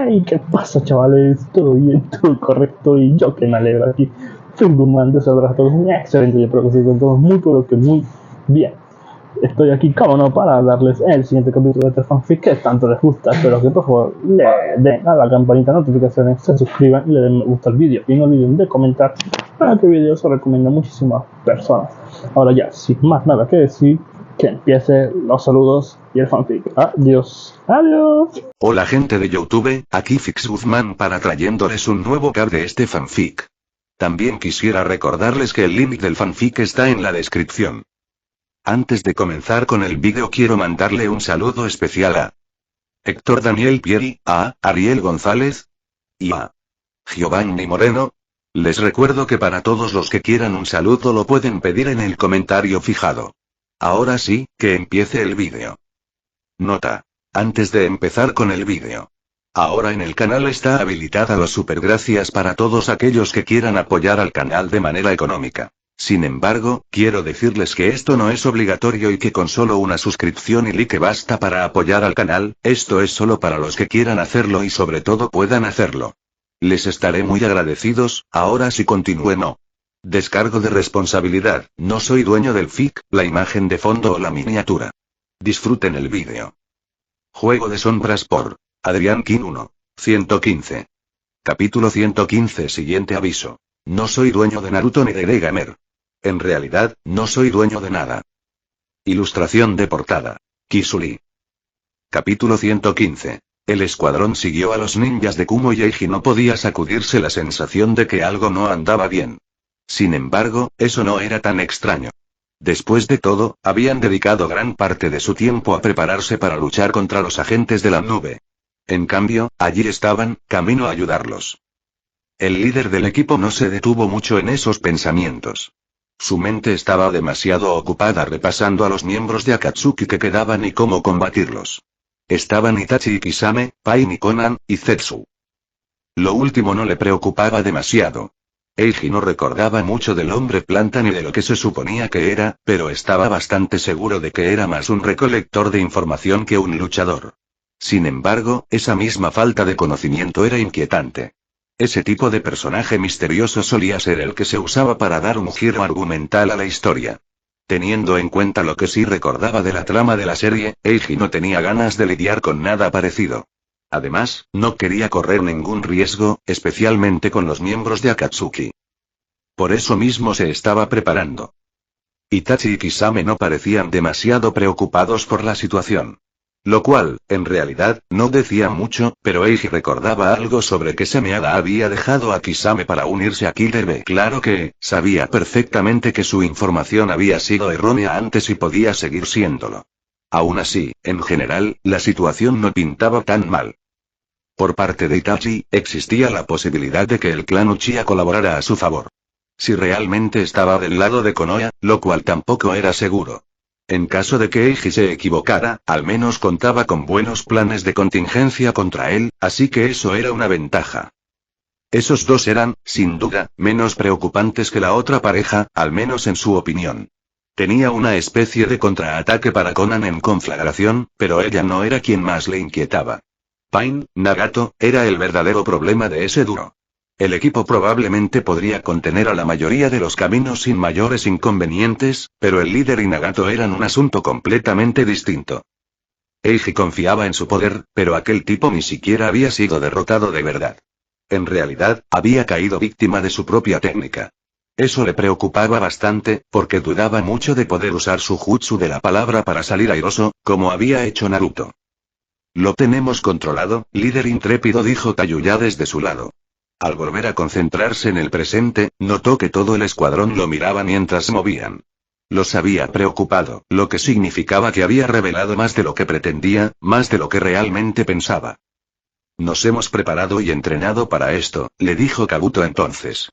¿Y qué pasa, chavales? ¿Todo bien? ¿Todo correcto? Y yo que me alegro aquí. Soy Guzmán, desearles a todos un excelente día, espero que se encuentren todos muy, pero que muy bien. Estoy aquí, como no, para darles el siguiente capítulo de este fanfic que tanto les gusta. Espero que por favor le den a la campanita de notificaciones, se suscriban y le den me gusta al vídeo. Y no olviden de comentar para que el vídeo se recomienda a muchísimas personas. Ahora ya, sin más nada que decir, que empiece los saludos y el fanfic. Adiós. Adiós. Hola gente de YouTube, aquí Fix Guzmán para trayéndoles un nuevo cap de este fanfic. También quisiera recordarles que el link del fanfic está en la descripción. Antes de comenzar con el vídeo quiero mandarle un saludo especial a Héctor Daniel Pieri, a Ariel González y a Giovanni Moreno. Les recuerdo que para todos los que quieran un saludo lo pueden pedir en el comentario fijado. Ahora sí, que empiece el vídeo. Nota. Antes de empezar con el vídeo. Ahora en el canal está habilitada los supergracias para todos aquellos que quieran apoyar al canal de manera económica. Sin embargo, quiero decirles que esto no es obligatorio y que con solo una suscripción y like basta para apoyar al canal, esto es solo para los que quieran hacerlo y sobre todo puedan hacerlo. Les estaré muy agradecidos, ahora sí continúe no. Descargo de responsabilidad, no soy dueño del fic, la imagen de fondo o la miniatura. Disfruten el vídeo. Juego de sombras por Adrián King 1. 115. Capítulo 115. Siguiente aviso. No soy dueño de Naruto ni de Gamer. En realidad, no soy dueño de nada. Ilustración de portada. Kisuli. Capítulo 115. El escuadrón siguió a los ninjas de Kumo y Eiji no podía sacudirse la sensación de que algo no andaba bien. Sin embargo, eso no era tan extraño. Después de todo, habían dedicado gran parte de su tiempo a prepararse para luchar contra los agentes de la nube. En cambio, allí estaban, camino a ayudarlos. El líder del equipo no se detuvo mucho en esos pensamientos. Su mente estaba demasiado ocupada repasando a los miembros de Akatsuki que quedaban y cómo combatirlos. Estaban Itachi y Kisame, Pain y Conan, y Zetsu. Lo último no le preocupaba demasiado. Eiji no recordaba mucho del hombre planta ni de lo que se suponía que era, pero estaba bastante seguro de que era más un recolector de información que un luchador. Sin embargo, esa misma falta de conocimiento era inquietante. Ese tipo de personaje misterioso solía ser el que se usaba para dar un giro argumental a la historia. Teniendo en cuenta lo que sí recordaba de la trama de la serie, Eiji no tenía ganas de lidiar con nada parecido. Además, no quería correr ningún riesgo, especialmente con los miembros de Akatsuki. Por eso mismo se estaba preparando. Itachi y Kisame no parecían demasiado preocupados por la situación. Lo cual, en realidad, no decía mucho, pero Eiji recordaba algo sobre que Semeada había dejado a Kisame para unirse a Killer B. Claro que, sabía perfectamente que su información había sido errónea antes y podía seguir siéndolo. Aún así, en general, la situación no pintaba tan mal. Por parte de Itachi, existía la posibilidad de que el clan Uchiha colaborara a su favor. Si realmente estaba del lado de Konoha, lo cual tampoco era seguro. En caso de que Eiji se equivocara, al menos contaba con buenos planes de contingencia contra él, así que eso era una ventaja. Esos dos eran, sin duda, menos preocupantes que la otra pareja, al menos en su opinión. Tenía una especie de contraataque para Conan en conflagración, pero ella no era quien más le inquietaba. Pain, Nagato, era el verdadero problema de ese dúo. El equipo probablemente podría contener a la mayoría de los caminos sin mayores inconvenientes, pero el líder y Nagato eran un asunto completamente distinto. Eiji confiaba en su poder, pero aquel tipo ni siquiera había sido derrotado de verdad. En realidad, había caído víctima de su propia técnica. Eso le preocupaba bastante, porque dudaba mucho de poder usar su jutsu de la palabra para salir airoso, como había hecho Naruto. Lo tenemos controlado, líder intrépido, dijo Tayuya desde su lado. Al volver a concentrarse en el presente, notó que todo el escuadrón lo miraba mientras movían. Los había preocupado, lo que significaba que había revelado más de lo que pretendía, más de lo que realmente pensaba. Nos hemos preparado y entrenado para esto, le dijo Kabuto entonces.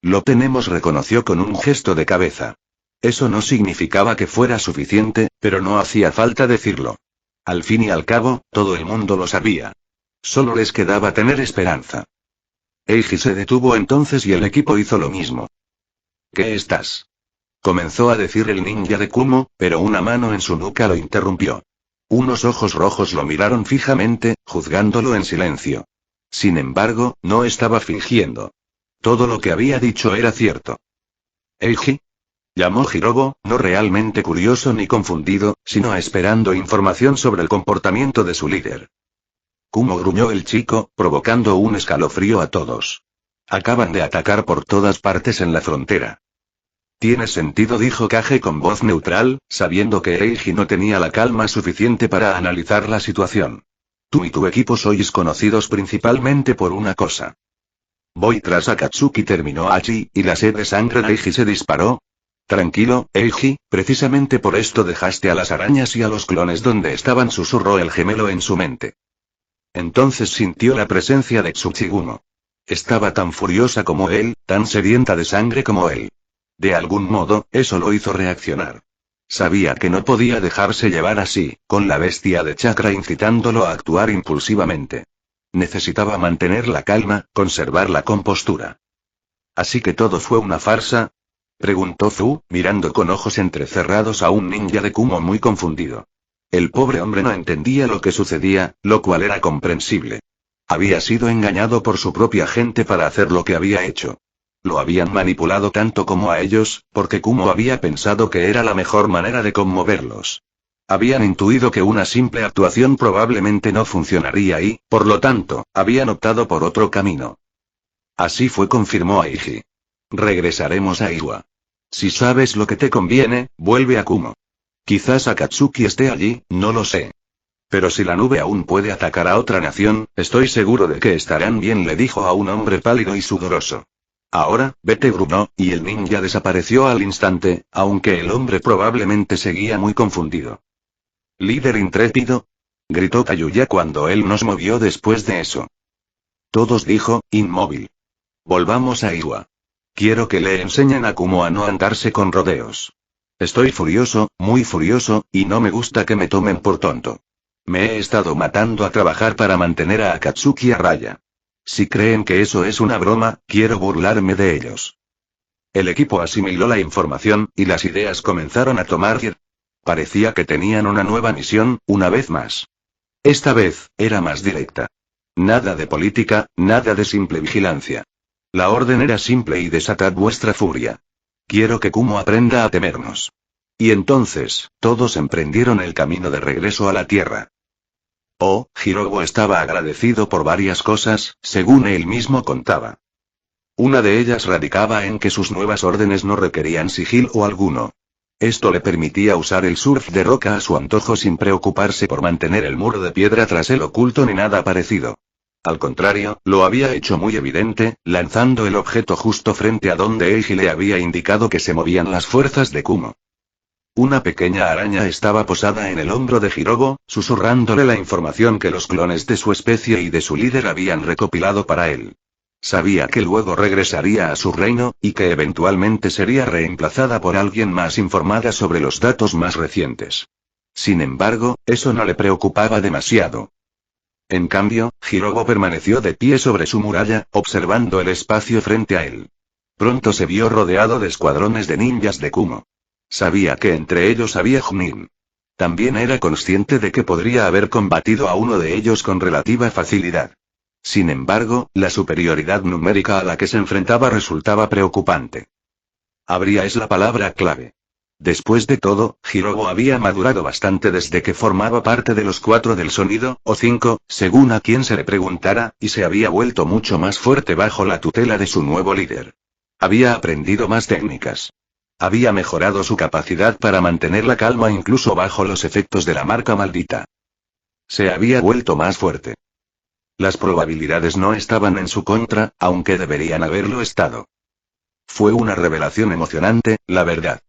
Lo tenemos, reconoció con un gesto de cabeza. Eso no significaba que fuera suficiente, pero no hacía falta decirlo. Al fin y al cabo, todo el mundo lo sabía. Solo les quedaba tener esperanza. Eiji se detuvo entonces y el equipo hizo lo mismo. ¿Qué estás? Comenzó a decir el ninja de Kumo, pero una mano en su nuca lo interrumpió. Unos ojos rojos lo miraron fijamente, juzgándolo en silencio. Sin embargo, no estaba fingiendo. Todo lo que había dicho era cierto. ¿Eiji? Llamó Hirobo, no realmente curioso ni confundido, sino esperando información sobre el comportamiento de su líder. Kumo, gruñó el chico, provocando un escalofrío a todos. Acaban de atacar por todas partes en la frontera. Tiene sentido, dijo Kage con voz neutral, sabiendo que Eiji no tenía la calma suficiente para analizar la situación. Tú y tu equipo sois conocidos principalmente por una cosa. Voy tras Akatsuki, terminó Hachi, y la sed de sangre de Eiji se disparó. Tranquilo, Eiji, precisamente por esto dejaste a las arañas y a los clones donde estaban, susurró el gemelo en su mente. Entonces sintió la presencia de Tsuchigumo. Estaba tan furiosa como él, tan sedienta de sangre como él. De algún modo, eso lo hizo reaccionar. Sabía que no podía dejarse llevar así, con la bestia de chakra incitándolo a actuar impulsivamente. Necesitaba mantener la calma, conservar la compostura. ¿Así que todo fue una farsa?, preguntó Zu, mirando con ojos entrecerrados a un ninja de Kumo muy confundido. El pobre hombre no entendía lo que sucedía, lo cual era comprensible. Había sido engañado por su propia gente para hacer lo que había hecho. Lo habían manipulado tanto como a ellos, porque Kumo había pensado que era la mejor manera de conmoverlos. Habían intuido que una simple actuación probablemente no funcionaría y, por lo tanto, habían optado por otro camino. Así fue, confirmó Eiji. Regresaremos a Iwa. Si sabes lo que te conviene, vuelve a Kumo. Quizás Akatsuki esté allí, no lo sé. Pero si la nube aún puede atacar a otra nación, estoy seguro de que estarán bien, le dijo a un hombre pálido y sudoroso. Ahora, vete, gruñó, y el ninja desapareció al instante, aunque el hombre probablemente seguía muy confundido. ¿Líder intrépido?, gritó Kayuya cuando él nos movió después de eso. Todos, dijo, inmóvil. Volvamos a Iwa. Quiero que le enseñen a Kumo a no andarse con rodeos. Estoy furioso, muy furioso, y no me gusta que me tomen por tonto. Me he estado matando a trabajar para mantener a Akatsuki a raya. Si creen que eso es una broma, quiero burlarme de ellos. El equipo asimiló la información, y las ideas comenzaron a tomar forma. Parecía que tenían una nueva misión, una vez más. Esta vez, era más directa. Nada de política, nada de simple vigilancia. La orden era simple y desatad vuestra furia. Quiero que Kumo aprenda a temernos. Y entonces, todos emprendieron el camino de regreso a la Tierra. Oh, Hirogo estaba agradecido por varias cosas, según él mismo contaba. Una de ellas radicaba en que sus nuevas órdenes no requerían sigilo alguno. Esto le permitía usar el surf de roca a su antojo sin preocuparse por mantener el muro de piedra tras él oculto ni nada parecido. Al contrario, lo había hecho muy evidente, lanzando el objeto justo frente a donde Eiji le había indicado que se movían las fuerzas de Kumo. Una pequeña araña estaba posada en el hombro de Hirogo, susurrándole la información que los clones de su especie y de su líder habían recopilado para él. Sabía que luego regresaría a su reino, y que eventualmente sería reemplazada por alguien más informada sobre los datos más recientes. Sin embargo, eso no le preocupaba demasiado. En cambio, Hirogo permaneció de pie sobre su muralla, observando el espacio frente a él. Pronto se vio rodeado de escuadrones de ninjas de Kumo. Sabía que entre ellos había Junin. También era consciente de que podría haber combatido a uno de ellos con relativa facilidad. Sin embargo, la superioridad numérica a la que se enfrentaba resultaba preocupante. Habría es la palabra clave. Después de todo, Hirogo había madurado bastante desde que formaba parte de los 4 del sonido, o 5, según a quien se le preguntara, y se había vuelto mucho más fuerte bajo la tutela de su nuevo líder. Había aprendido más técnicas. Había mejorado su capacidad para mantener la calma incluso bajo los efectos de la marca maldita. Se había vuelto más fuerte. Las probabilidades no estaban en su contra, aunque deberían haberlo estado. Fue una revelación emocionante, la verdad.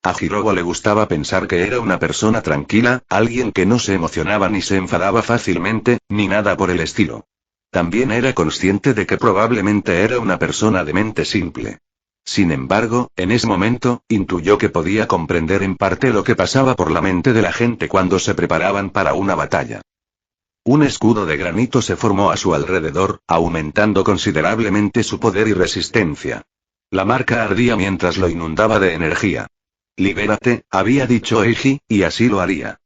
A Hirogo le gustaba pensar que era una persona tranquila, alguien que no se emocionaba ni se enfadaba fácilmente, ni nada por el estilo. También era consciente de que probablemente era una persona de mente simple. Sin embargo, en ese momento, intuyó que podía comprender en parte lo que pasaba por la mente de la gente cuando se preparaban para una batalla. Un escudo de granito se formó a su alrededor, aumentando considerablemente su poder y resistencia. La marca ardía mientras lo inundaba de energía. Libérate, había dicho Eiji, y así lo haría.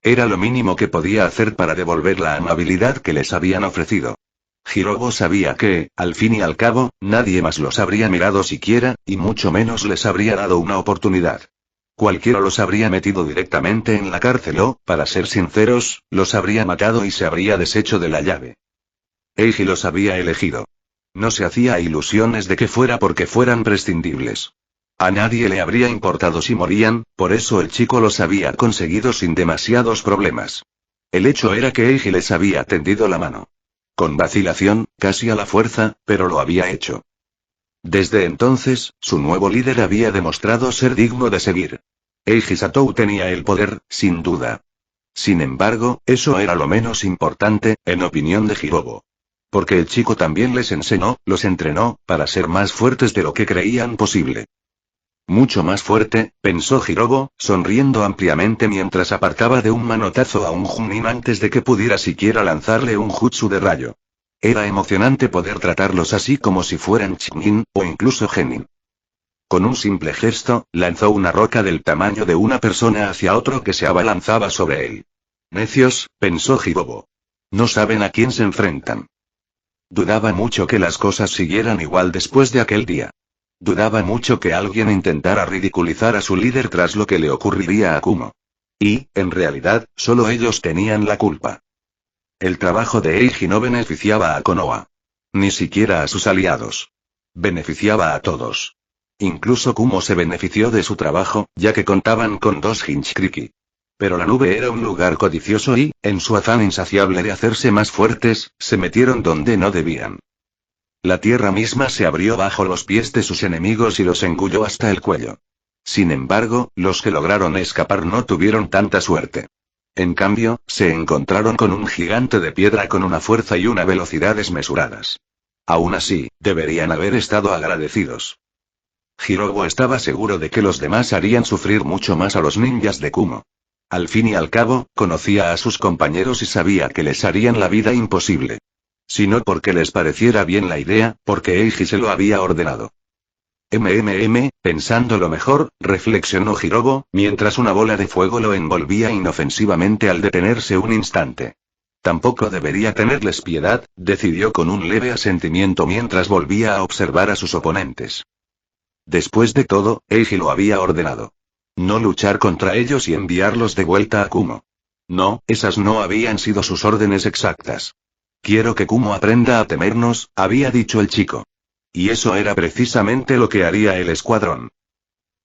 Era lo mínimo que podía hacer para devolver la amabilidad que les habían ofrecido. Hirobo sabía que, al fin y al cabo, nadie más los habría mirado siquiera, y mucho menos les habría dado una oportunidad. Cualquiera los habría metido directamente en la cárcel o, para ser sinceros, los habría matado y se habría deshecho de la llave. Eiji los había elegido. No se hacía ilusiones de que fuera porque fueran prescindibles. A nadie le habría importado si morían, por eso el chico los había conseguido sin demasiados problemas. El hecho era que Eiji les había tendido la mano. Con vacilación, casi a la fuerza, pero lo había hecho. Desde entonces, su nuevo líder había demostrado ser digno de seguir. Eiji Satou tenía el poder, sin duda. Sin embargo, eso era lo menos importante, en opinión de Hirobo. Porque el chico también les enseñó, los entrenó, para ser más fuertes de lo que creían posible. Mucho más fuerte, pensó Hirobo, sonriendo ampliamente mientras apartaba de un manotazo a un Junin antes de que pudiera siquiera lanzarle un jutsu de rayo. Era emocionante poder tratarlos así como si fueran Chunin, o incluso Genin. Con un simple gesto, lanzó una roca del tamaño de una persona hacia otro que se abalanzaba sobre él. Necios, pensó Hirobo. No saben a quién se enfrentan. Dudaba mucho que las cosas siguieran igual después de aquel día. Dudaba mucho que alguien intentara ridiculizar a su líder tras lo que le ocurriría a Kumo. Y, en realidad, solo ellos tenían la culpa. El trabajo de Eiji no beneficiaba a Konoha. Ni siquiera a sus aliados. Beneficiaba a todos. Incluso Kumo se benefició de su trabajo, ya que contaban con 2 Hinchkriki. Pero la nube era un lugar codicioso y, en su afán insaciable de hacerse más fuertes, se metieron donde no debían. La tierra misma se abrió bajo los pies de sus enemigos y los engulló hasta el cuello. Sin embargo, los que lograron escapar no tuvieron tanta suerte. En cambio, se encontraron con un gigante de piedra con una fuerza y una velocidad desmesuradas. Aún así, deberían haber estado agradecidos. Hirobo estaba seguro de que los demás harían sufrir mucho más a los ninjas de Kumo. Al fin y al cabo, conocía a sus compañeros y sabía que les harían la vida imposible. Si no porque les pareciera bien la idea, porque Eiji se lo había ordenado. Pensándolo mejor, reflexionó Hirobo, mientras una bola de fuego lo envolvía inofensivamente al detenerse un instante. Tampoco debería tenerles piedad, decidió con un leve asentimiento mientras volvía a observar a sus oponentes. Después de todo, Eiji lo había ordenado. No luchar contra ellos y enviarlos de vuelta a Kumo. No, esas no habían sido sus órdenes exactas. Quiero que Kumo aprenda a temernos, había dicho el chico. Y eso era precisamente lo que haría el escuadrón.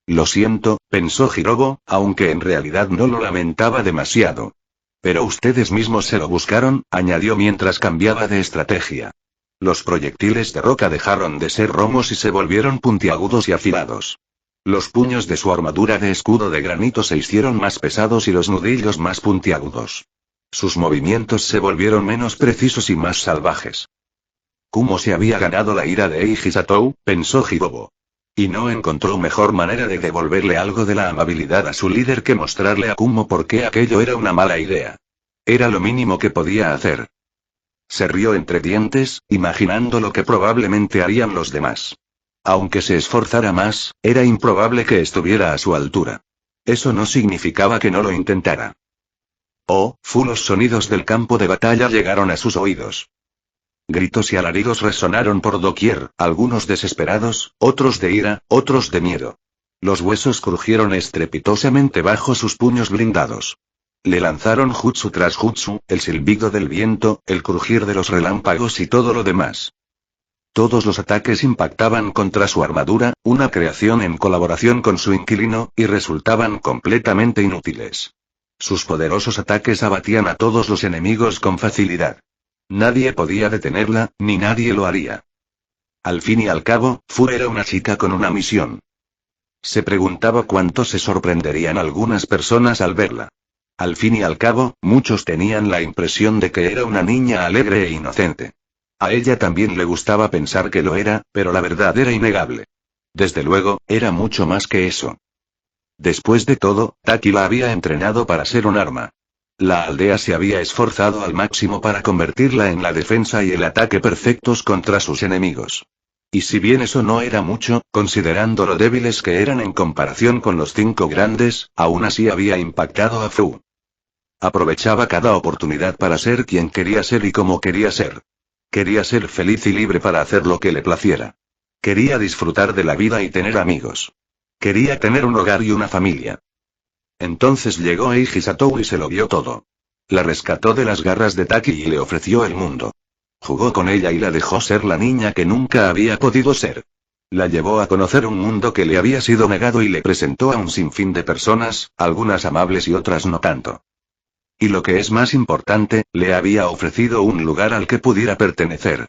Lo siento, pensó Hirobo, aunque en realidad no lo lamentaba demasiado. Pero ustedes mismos se lo buscaron, añadió mientras cambiaba de estrategia. Los proyectiles de roca dejaron de ser romos y se volvieron puntiagudos y afilados. Los puños de su armadura de escudo de granito se hicieron más pesados y los nudillos más puntiagudos. Sus movimientos se volvieron menos precisos y más salvajes. Kumo se había ganado la ira de Eiji Satou, pensó Hirobo. Y no encontró mejor manera de devolverle algo de la amabilidad a su líder que mostrarle a Kumo por qué aquello era una mala idea. Era lo mínimo que podía hacer. Se rió entre dientes, imaginando lo que probablemente harían los demás. Aunque se esforzara más, era improbable que estuviera a su altura. Eso no significaba que no lo intentara. Los sonidos del campo de batalla llegaron a sus oídos. Gritos y alaridos resonaron por doquier, algunos desesperados, otros de ira, otros de miedo. Los huesos crujieron estrepitosamente bajo sus puños blindados. Le lanzaron jutsu tras jutsu, el silbido del viento, el crujir de los relámpagos y todo lo demás. Todos los ataques impactaban contra su armadura, una creación en colaboración con su inquilino, y resultaban completamente inútiles. Sus poderosos ataques abatían a todos los enemigos con facilidad. Nadie podía detenerla, ni nadie lo haría. Al fin y al cabo, Fu era una chica con una misión. Se preguntaba cuánto se sorprenderían algunas personas al verla. Al fin y al cabo, muchos tenían la impresión de que era una niña alegre e inocente. A ella también le gustaba pensar que lo era, pero la verdad era innegable. Desde luego, era mucho más que eso. Después de todo, Taki la había entrenado para ser un arma. La aldea se había esforzado al máximo para convertirla en la defensa y el ataque perfectos contra sus enemigos. Y si bien eso no era mucho, considerando lo débiles que eran en comparación con los 5 grandes, aún así había impactado a Fu. Aprovechaba cada oportunidad para ser quien quería ser y como quería ser. Quería ser feliz y libre para hacer lo que le placiera. Quería disfrutar de la vida y tener amigos. Quería tener un hogar y una familia. Entonces llegó Eiji Satou y se lo dio todo. La rescató de las garras de Taki y le ofreció el mundo. Jugó con ella y la dejó ser la niña que nunca había podido ser. La llevó a conocer un mundo que le había sido negado y le presentó a un sinfín de personas, algunas amables y otras no tanto. Y lo que es más importante, le había ofrecido un lugar al que pudiera pertenecer.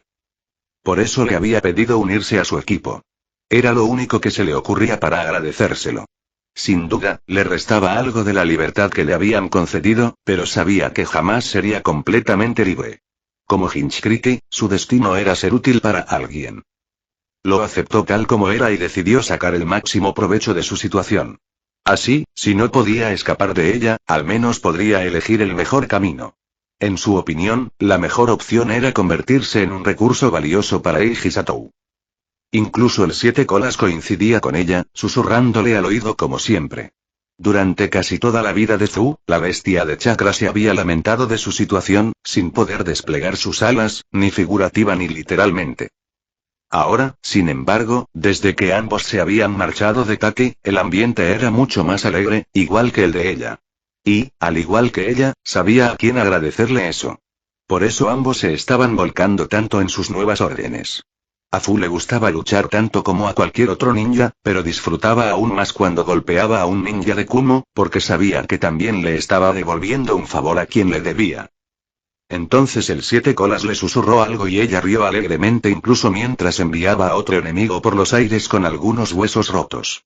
Por eso le había pedido unirse a su equipo. Era lo único que se le ocurría para agradecérselo. Sin duda, le restaba algo de la libertad que le habían concedido, pero sabía que jamás sería completamente libre. Como Hinchkriki, su destino era ser útil para alguien. Lo aceptó tal como era y decidió sacar el máximo provecho de su situación. Así, si no podía escapar de ella, al menos podría elegir el mejor camino. En su opinión, la mejor opción era convertirse en un recurso valioso para Eiji Satou. Incluso el Siete Colas coincidía con ella, susurrándole al oído como siempre. Durante casi toda la vida de Zu, la bestia de chakra se había lamentado de su situación, sin poder desplegar sus alas, ni figurativa ni literalmente. Ahora, sin embargo, desde que ambos se habían marchado de Taki, el ambiente era mucho más alegre, igual que el de ella. Y, al igual que ella, sabía a quién agradecerle eso. Por eso ambos se estaban volcando tanto en sus nuevas órdenes. A Fu le gustaba luchar tanto como a cualquier otro ninja, pero disfrutaba aún más cuando golpeaba a un ninja de Kumo, porque sabía que también le estaba devolviendo un favor a quien le debía. Entonces el Siete Colas le susurró algo y ella rió alegremente incluso mientras enviaba a otro enemigo por los aires con algunos huesos rotos.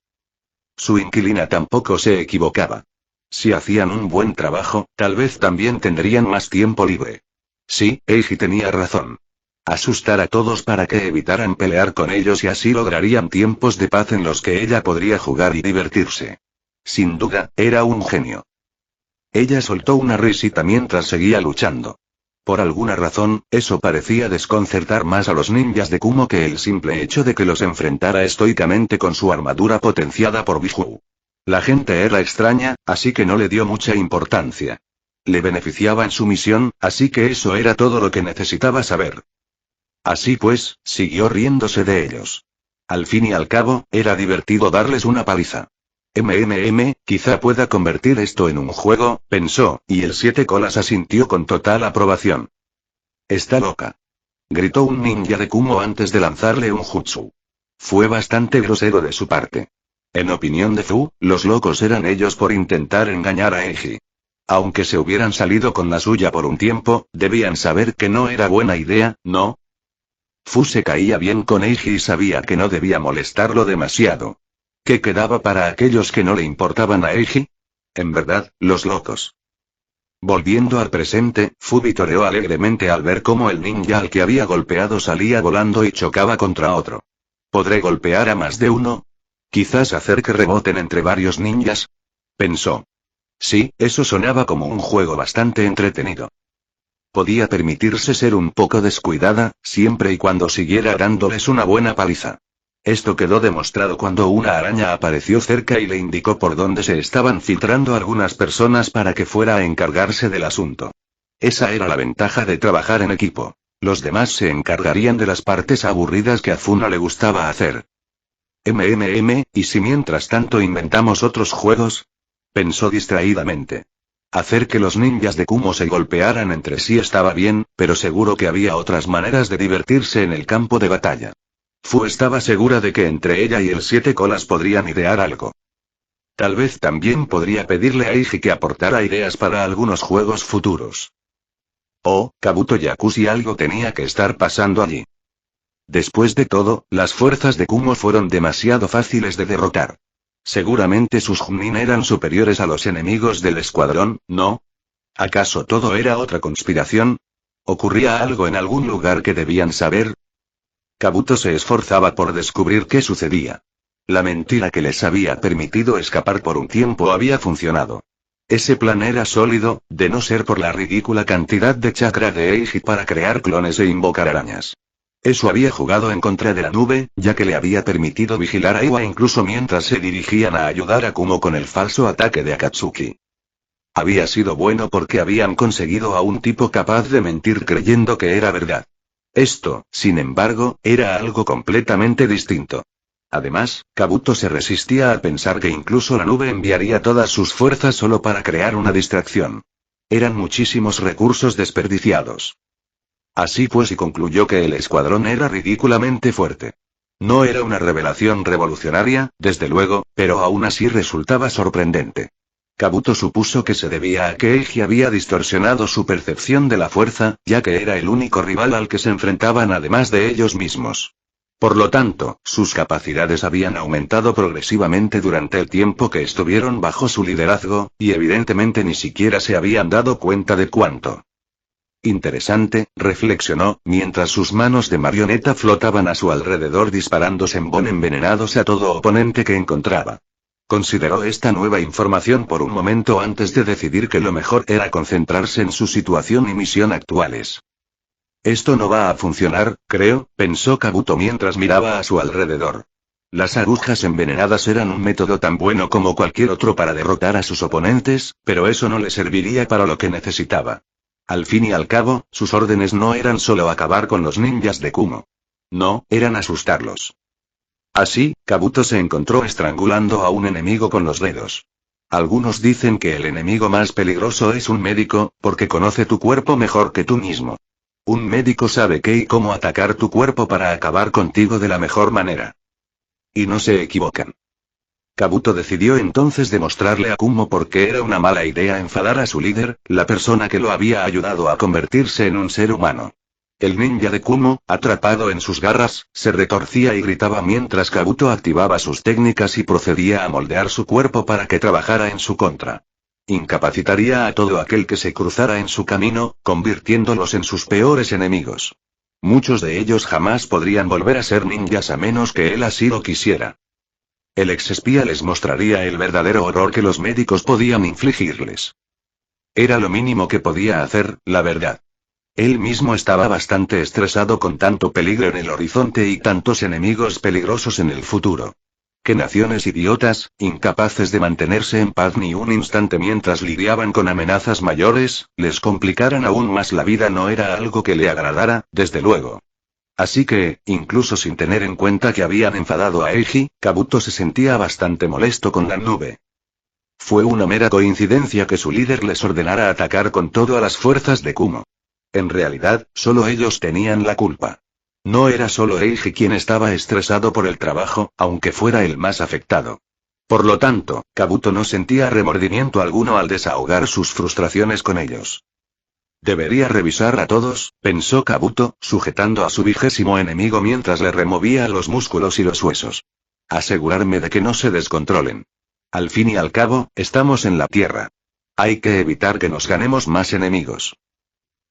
Su inquilina tampoco se equivocaba. Si hacían un buen trabajo, tal vez también tendrían más tiempo libre. Sí, Eiji tenía razón. Asustar a todos para que evitaran pelear con ellos y así lograrían tiempos de paz en los que ella podría jugar y divertirse. Sin duda, era un genio. Ella soltó una risita mientras seguía luchando. Por alguna razón, eso parecía desconcertar más a los ninjas de Kumo que el simple hecho de que los enfrentara estoicamente con su armadura potenciada por Biju. La gente era extraña, así que no le dio mucha importancia. Le beneficiaba en su misión, así que eso era todo lo que necesitaba saber. Así pues, siguió riéndose de ellos. Al fin y al cabo, era divertido darles una paliza. Quizá pueda convertir esto en un juego, pensó, y el Siete Colas asintió con total aprobación. Está loca. Gritó un ninja de Kumo antes de lanzarle un jutsu. Fue bastante grosero de su parte. En opinión de Fu, los locos eran ellos por intentar engañar a Eiji. Aunque se hubieran salido con la suya por un tiempo, debían saber que no era buena idea, ¿no? Fu se caía bien con Eiji y sabía que no debía molestarlo demasiado. ¿Qué quedaba para aquellos que no le importaban a Eiji? En verdad, los locos. Volviendo al presente, Fu vitoreó alegremente al ver cómo el ninja al que había golpeado salía volando y chocaba contra otro. ¿Podré golpear a más de uno? Quizás hacer que reboten entre varios ninjas. Pensó. Sí, eso sonaba como un juego bastante entretenido. Podía permitirse ser un poco descuidada, siempre y cuando siguiera dándoles una buena paliza. Esto quedó demostrado cuando una araña apareció cerca y le indicó por dónde se estaban filtrando algunas personas para que fuera a encargarse del asunto. Esa era la ventaja de trabajar en equipo. Los demás se encargarían de las partes aburridas que a Fu no le gustaba hacer. ¿Y si mientras tanto inventamos otros juegos? Pensó distraídamente. Hacer que los ninjas de Kumo se golpearan entre sí estaba bien, pero seguro que había otras maneras de divertirse en el campo de batalla. Fu estaba segura de que entre ella y el Siete Colas podrían idear algo. Tal vez también podría pedirle a Eiji que aportara ideas para algunos juegos futuros. Oh, Kabuto Yakushi, algo tenía que estar pasando allí. Después de todo, las fuerzas de Kumo fueron demasiado fáciles de derrotar. Seguramente sus Chunin eran superiores a los enemigos del escuadrón, ¿no? ¿Acaso todo era otra conspiración? ¿Ocurría algo en algún lugar que debían saber? Kabuto se esforzaba por descubrir qué sucedía. La mentira que les había permitido escapar por un tiempo había funcionado. Ese plan era sólido, de no ser por la ridícula cantidad de chakra de Eiji para crear clones e invocar arañas. Eso había jugado en contra de la nube, ya que le había permitido vigilar a Iwa incluso mientras se dirigían a ayudar a Kumo con el falso ataque de Akatsuki. Había sido bueno porque habían conseguido a un tipo capaz de mentir creyendo que era verdad. Esto, sin embargo, era algo completamente distinto. Además, Kabuto se resistía a pensar que incluso la nube enviaría todas sus fuerzas solo para crear una distracción. Eran muchísimos recursos desperdiciados. Así pues, y concluyó que el escuadrón era ridículamente fuerte. No era una revelación revolucionaria, desde luego, pero aún así resultaba sorprendente. Kabuto supuso que se debía a que Eiji había distorsionado su percepción de la fuerza, ya que era el único rival al que se enfrentaban además de ellos mismos. Por lo tanto, sus capacidades habían aumentado progresivamente durante el tiempo que estuvieron bajo su liderazgo, y evidentemente ni siquiera se habían dado cuenta de cuánto. Interesante, reflexionó, mientras sus manos de marioneta flotaban a su alrededor disparando senbon envenenados a todo oponente que encontraba. Consideró esta nueva información por un momento antes de decidir que lo mejor era concentrarse en su situación y misión actuales. Esto no va a funcionar, creo, pensó Kabuto mientras miraba a su alrededor. Las agujas envenenadas eran un método tan bueno como cualquier otro para derrotar a sus oponentes, pero eso no le serviría para lo que necesitaba. Al fin y al cabo, sus órdenes no eran solo acabar con los ninjas de Kumo. No, eran asustarlos. Así, Kabuto se encontró estrangulando a un enemigo con los dedos. Algunos dicen que el enemigo más peligroso es un médico, porque conoce tu cuerpo mejor que tú mismo. Un médico sabe qué y cómo atacar tu cuerpo para acabar contigo de la mejor manera. Y no se equivocan. Kabuto decidió entonces demostrarle a Kumo por qué era una mala idea enfadar a su líder, la persona que lo había ayudado a convertirse en un ser humano. El ninja de Kumo, atrapado en sus garras, se retorcía y gritaba mientras Kabuto activaba sus técnicas y procedía a moldear su cuerpo para que trabajara en su contra. Incapacitaría a todo aquel que se cruzara en su camino, convirtiéndolos en sus peores enemigos. Muchos de ellos jamás podrían volver a ser ninjas a menos que él así lo quisiera. El exespía les mostraría el verdadero horror que los médicos podían infligirles. Era lo mínimo que podía hacer, la verdad. Él mismo estaba bastante estresado con tanto peligro en el horizonte y tantos enemigos peligrosos en el futuro. ¿Qué naciones idiotas, incapaces de mantenerse en paz ni un instante mientras lidiaban con amenazas mayores, les complicaran aún más la vida? No era algo que le agradara, desde luego. Así que, incluso sin tener en cuenta que habían enfadado a Eiji, Kabuto se sentía bastante molesto con la nube. Fue una mera coincidencia que su líder les ordenara atacar con todo a las fuerzas de Kumo. En realidad, solo ellos tenían la culpa. No era solo Eiji quien estaba estresado por el trabajo, aunque fuera el más afectado. Por lo tanto, Kabuto no sentía remordimiento alguno al desahogar sus frustraciones con ellos. Debería revisar a todos, pensó Kabuto, sujetando a su 20º enemigo mientras le removía los músculos y los huesos. Asegurarme de que no se descontrolen. Al fin y al cabo, estamos en la Tierra. Hay que evitar que nos ganemos más enemigos.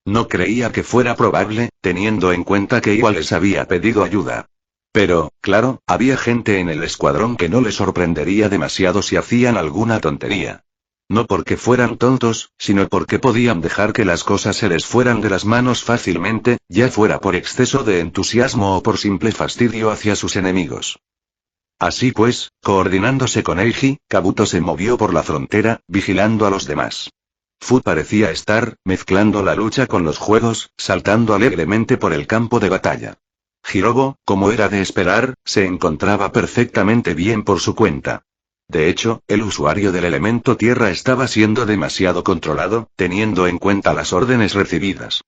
No creía que fuera probable, teniendo en cuenta que igual les había pedido ayuda. Pero, claro, había gente en el escuadrón que no le sorprendería demasiado si hacían alguna tontería. No porque fueran tontos, sino porque podían dejar que las cosas se les fueran de las manos fácilmente, ya fuera por exceso de entusiasmo o por simple fastidio hacia sus enemigos. Así pues, coordinándose con Eiji, Kabuto se movió por la frontera, vigilando a los demás. Fu parecía estar, mezclando la lucha con los juegos, saltando alegremente por el campo de batalla. Hirobo, como era de esperar, se encontraba perfectamente bien por su cuenta. De hecho, el usuario del elemento tierra estaba siendo demasiado controlado, teniendo en cuenta las órdenes recibidas.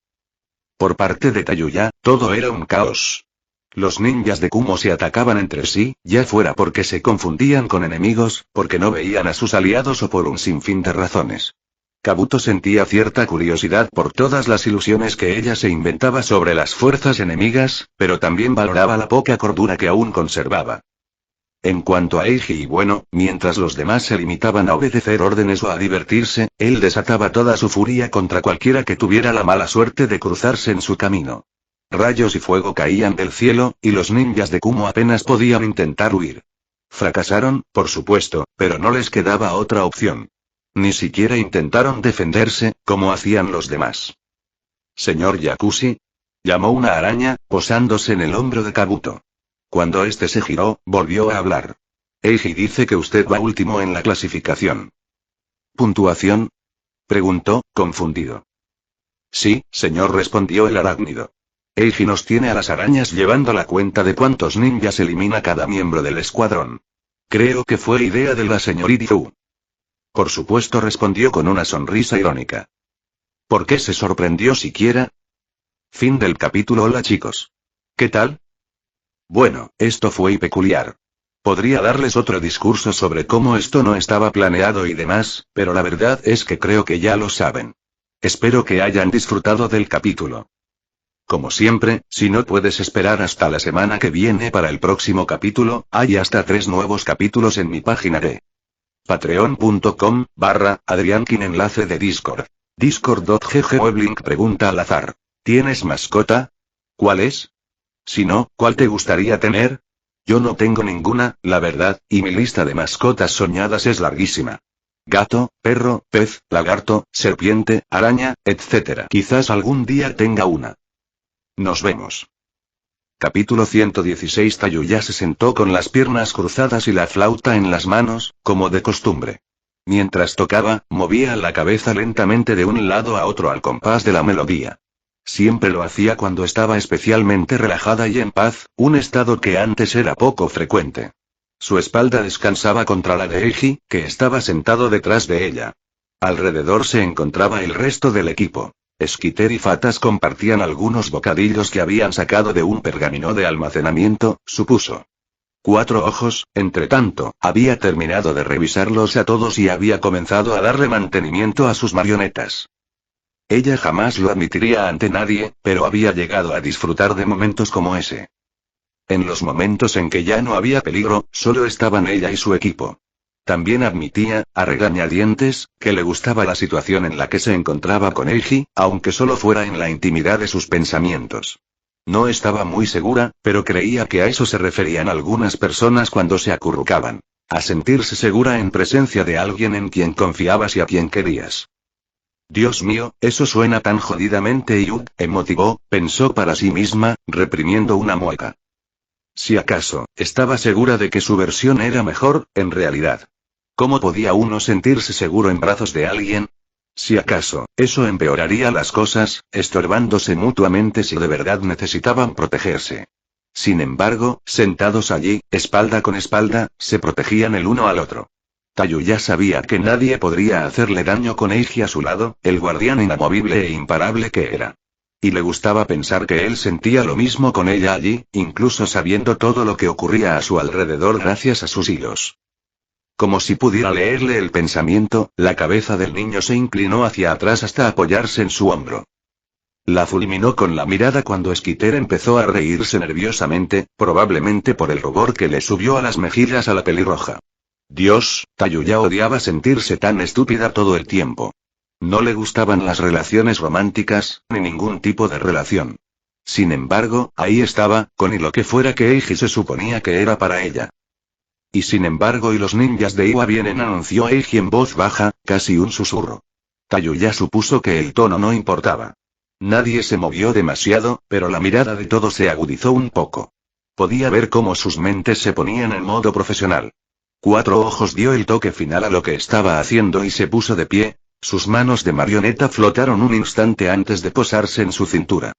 Por parte de Tayuya, todo era un caos. Los ninjas de Kumo se atacaban entre sí, ya fuera porque se confundían con enemigos, porque no veían a sus aliados o por un sinfín de razones. Kabuto sentía cierta curiosidad por todas las ilusiones que ella se inventaba sobre las fuerzas enemigas, pero también valoraba la poca cordura que aún conservaba. En cuanto a Eiji y bueno, mientras los demás se limitaban a obedecer órdenes o a divertirse, él desataba toda su furia contra cualquiera que tuviera la mala suerte de cruzarse en su camino. Rayos y fuego caían del cielo, y los ninjas de Kumo apenas podían intentar huir. Fracasaron, por supuesto, pero no les quedaba otra opción. Ni siquiera intentaron defenderse, como hacían los demás. «Señor Yakushi», llamó una araña, posándose en el hombro de Kabuto. Cuando este se giró, volvió a hablar. «Eiji dice que usted va último en la clasificación». «¿Puntuación?». Preguntó, confundido. Sí, señor, respondió el arácnido. Eiji nos tiene a las arañas llevando la cuenta de cuántos ninjas elimina cada miembro del escuadrón. Creo que fue idea de la señorita Yu. Por supuesto, respondió con una sonrisa irónica. ¿Por qué se sorprendió siquiera? Fin del capítulo. Hola chicos. ¿Qué tal? Bueno, esto fue peculiar. Podría darles otro discurso sobre cómo esto no estaba planeado y demás, pero la verdad es que creo que ya lo saben. Espero que hayan disfrutado del capítulo. Como siempre, si no puedes esperar hasta la semana que viene para el próximo capítulo, hay hasta 3 nuevos capítulos en mi página de patreon.com/Adriankin. Enlace de Discord. Discord.gg. Weblink pregunta al azar. ¿Tienes mascota? ¿Cuál es? Si no, ¿cuál te gustaría tener? Yo no tengo ninguna, la verdad, y mi lista de mascotas soñadas es larguísima. Gato, perro, pez, lagarto, serpiente, araña, etc. Quizás algún día tenga una. Nos vemos. Capítulo 116. Tayuya se sentó con las piernas cruzadas y la flauta en las manos, como de costumbre. Mientras tocaba, movía la cabeza lentamente de un lado a otro al compás de la melodía. Siempre lo hacía cuando estaba especialmente relajada y en paz, un estado que antes era poco frecuente. Su espalda descansaba contra la de Eiji, que estaba sentado detrás de ella. Alrededor se encontraba el resto del equipo. Skitter y Fatas compartían algunos bocadillos que habían sacado de un pergamino de almacenamiento, supuso. Cuatro Ojos, entretanto, había terminado de revisarlos a todos y había comenzado a darle mantenimiento a sus marionetas. Ella jamás lo admitiría ante nadie, pero había llegado a disfrutar de momentos como ese. En los momentos en que ya no había peligro, solo estaban ella y su equipo. También admitía, a regañadientes, que le gustaba la situación en la que se encontraba con Eiji, aunque solo fuera en la intimidad de sus pensamientos. No estaba muy segura, pero creía que a eso se referían algunas personas cuando se acurrucaban. A sentirse segura en presencia de alguien en quien confiabas y a quien querías. Dios mío, eso suena tan jodidamente emotivo, pensó para sí misma, reprimiendo una mueca. Si acaso, estaba segura de que su versión era mejor, en realidad. ¿Cómo podía uno sentirse seguro en brazos de alguien? Si acaso, eso empeoraría las cosas, estorbándose mutuamente si de verdad necesitaban protegerse. Sin embargo, sentados allí, espalda con espalda, se protegían el uno al otro. Tayuya sabía que nadie podría hacerle daño con Eiji a su lado, el guardián inamovible e imparable que era. Y le gustaba pensar que él sentía lo mismo con ella allí, incluso sabiendo todo lo que ocurría a su alrededor gracias a sus hilos. Como si pudiera leerle el pensamiento, la cabeza del niño se inclinó hacia atrás hasta apoyarse en su hombro. La fulminó con la mirada cuando Skitter empezó a reírse nerviosamente, probablemente por el rubor que le subió a las mejillas a la pelirroja. Dios, Tayuya odiaba sentirse tan estúpida todo el tiempo. No le gustaban las relaciones románticas, ni ningún tipo de relación. Sin embargo, ahí estaba, con y lo que fuera que Eiji se suponía que era para ella. Y sin embargo, y los ninjas de Iwa vienen, anunció Eiji en voz baja, casi un susurro. Tayuya supuso que el tono no importaba. Nadie se movió demasiado, pero la mirada de todos se agudizó un poco. Podía ver cómo sus mentes se ponían en modo profesional. Cuatro Ojos dio el toque final a lo que estaba haciendo y se puso de pie. Sus manos de marioneta flotaron un instante antes de posarse en su cintura.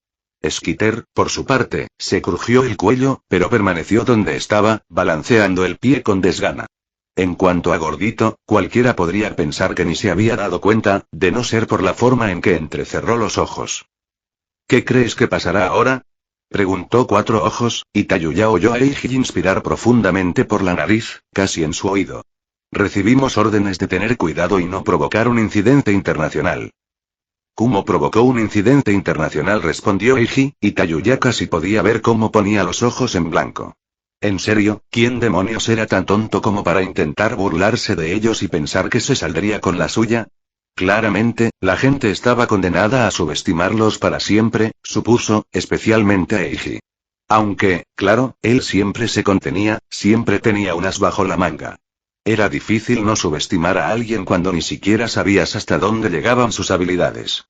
Skitter, por su parte, se crujió el cuello, pero permaneció donde estaba, balanceando el pie con desgana. En cuanto a Gordito, cualquiera podría pensar que ni se había dado cuenta, de no ser por la forma en que entrecerró los ojos. ¿Qué crees que pasará ahora?, preguntó Cuatro Ojos, y Tayuya oyó a Eiji inspirar profundamente por la nariz, casi en su oído. Recibimos órdenes de tener cuidado y no provocar un incidente internacional. ¿Cómo provocó un incidente internacional?, respondió Eiji, y Tayuya casi podía ver cómo ponía los ojos en blanco. ¿En serio? ¿Quién demonios era tan tonto como para intentar burlarse de ellos y pensar que se saldría con la suya? Claramente, la gente estaba condenada a subestimarlos para siempre, supuso, especialmente a Eiji. Aunque, claro, él siempre se contenía, siempre tenía un as bajo la manga. Era difícil no subestimar a alguien cuando ni siquiera sabías hasta dónde llegaban sus habilidades.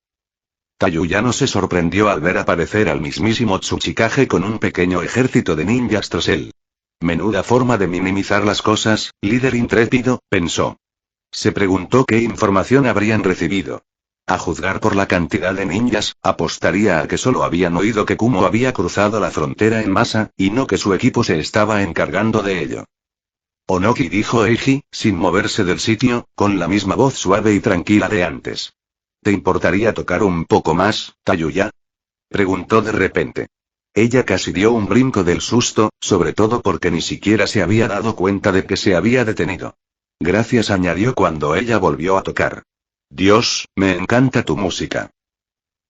Tayuya no se sorprendió al ver aparecer al mismísimo Tsuchikage con un pequeño ejército de ninjas tras él. Menuda forma de minimizar las cosas, líder intrépido, pensó. Se preguntó qué información habrían recibido. A juzgar por la cantidad de ninjas, apostaría a que solo habían oído que Kumo había cruzado la frontera en masa, y no que su equipo se estaba encargando de ello. Onoki, dijo Eiji, sin moverse del sitio, con la misma voz suave y tranquila de antes. ¿Te importaría tocar un poco más, Tayuya? Preguntó de repente. Ella casi dio un brinco del susto, sobre todo porque ni siquiera se había dado cuenta de que se había detenido. Gracias, añadió cuando ella volvió a tocar. Dios, me encanta tu música.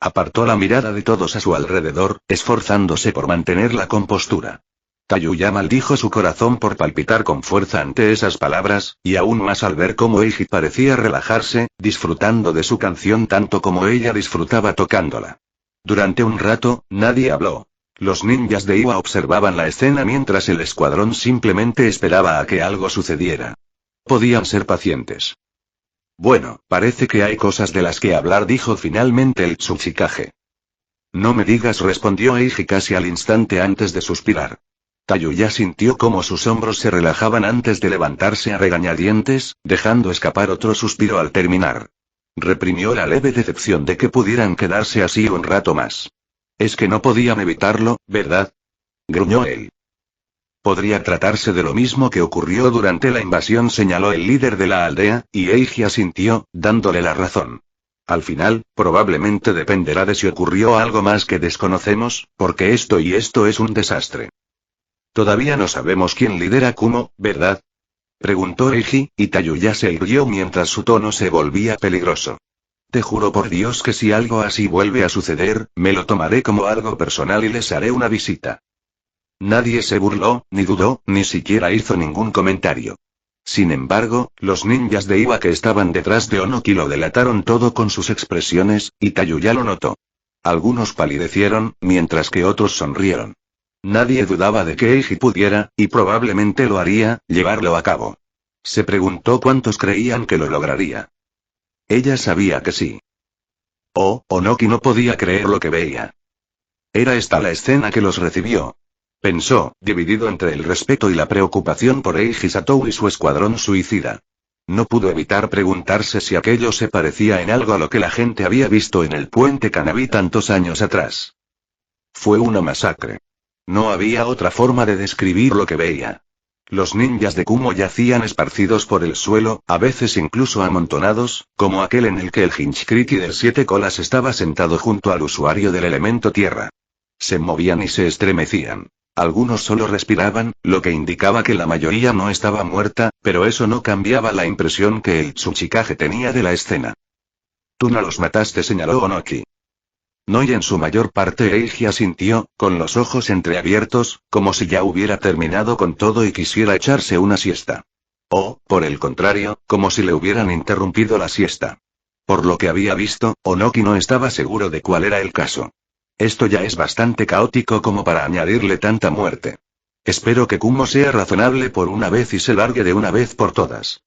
Apartó la mirada de todos a su alrededor, esforzándose por mantener la compostura. Tayuya maldijo su corazón por palpitar con fuerza ante esas palabras, y aún más al ver cómo Eiji parecía relajarse, disfrutando de su canción tanto como ella disfrutaba tocándola. Durante un rato, nadie habló. Los ninjas de Iwa observaban la escena mientras el escuadrón simplemente esperaba a que algo sucediera. Podían ser pacientes. Bueno, parece que hay cosas de las que hablar, dijo finalmente el Tsuchikage. No me digas, respondió Eiji casi al instante antes de suspirar. Tayuya sintió cómo sus hombros se relajaban antes de levantarse a regañadientes, dejando escapar otro suspiro al terminar. Reprimió la leve decepción de que pudieran quedarse así un rato más. Es que no podían evitarlo, ¿verdad? Gruñó él. Podría tratarse de lo mismo que ocurrió durante la invasión, señaló el líder de la aldea, y Eiji asintió, dándole la razón. Al final, probablemente dependerá de si ocurrió algo más que desconocemos, porque esto es un desastre. Todavía no sabemos quién lidera Kumo, ¿verdad? Preguntó Eiji, y Tayuya se irguió mientras su tono se volvía peligroso. Te juro por Dios que si algo así vuelve a suceder, me lo tomaré como algo personal y les haré una visita. Nadie se burló, ni dudó, ni siquiera hizo ningún comentario. Sin embargo, los ninjas de Iwa que estaban detrás de Onoki lo delataron todo con sus expresiones, y Tayuya lo notó. Algunos palidecieron, mientras que otros sonrieron. Nadie dudaba de que Eiji pudiera, y probablemente lo haría, llevarlo a cabo. Se preguntó cuántos creían que lo lograría. Ella sabía que sí. Onoki no podía creer lo que veía. Era esta la escena que los recibió. Pensó, dividido entre el respeto y la preocupación por Eiji Satou y su escuadrón suicida. No pudo evitar preguntarse si aquello se parecía en algo a lo que la gente había visto en el puente Kanabi tantos años atrás. Fue una masacre. No había otra forma de describir lo que veía. Los ninjas de Kumo yacían esparcidos por el suelo, a veces incluso amontonados, como aquel en el que el Hinchkriki del Siete Colas estaba sentado junto al usuario del elemento tierra. Se movían y se estremecían. Algunos solo respiraban, lo que indicaba que la mayoría no estaba muerta, pero eso no cambiaba la impresión que el Tsuchikage tenía de la escena. Tú no los mataste, señaló Onoki. No, y en su mayor parte Eiji asintió, con los ojos entreabiertos, como si ya hubiera terminado con todo y quisiera echarse una siesta. O, por el contrario, como si le hubieran interrumpido la siesta. Por lo que había visto, Onoki no estaba seguro de cuál era el caso. Esto ya es bastante caótico como para añadirle tanta muerte. Espero que Kumo sea razonable por una vez y se largue de una vez por todas.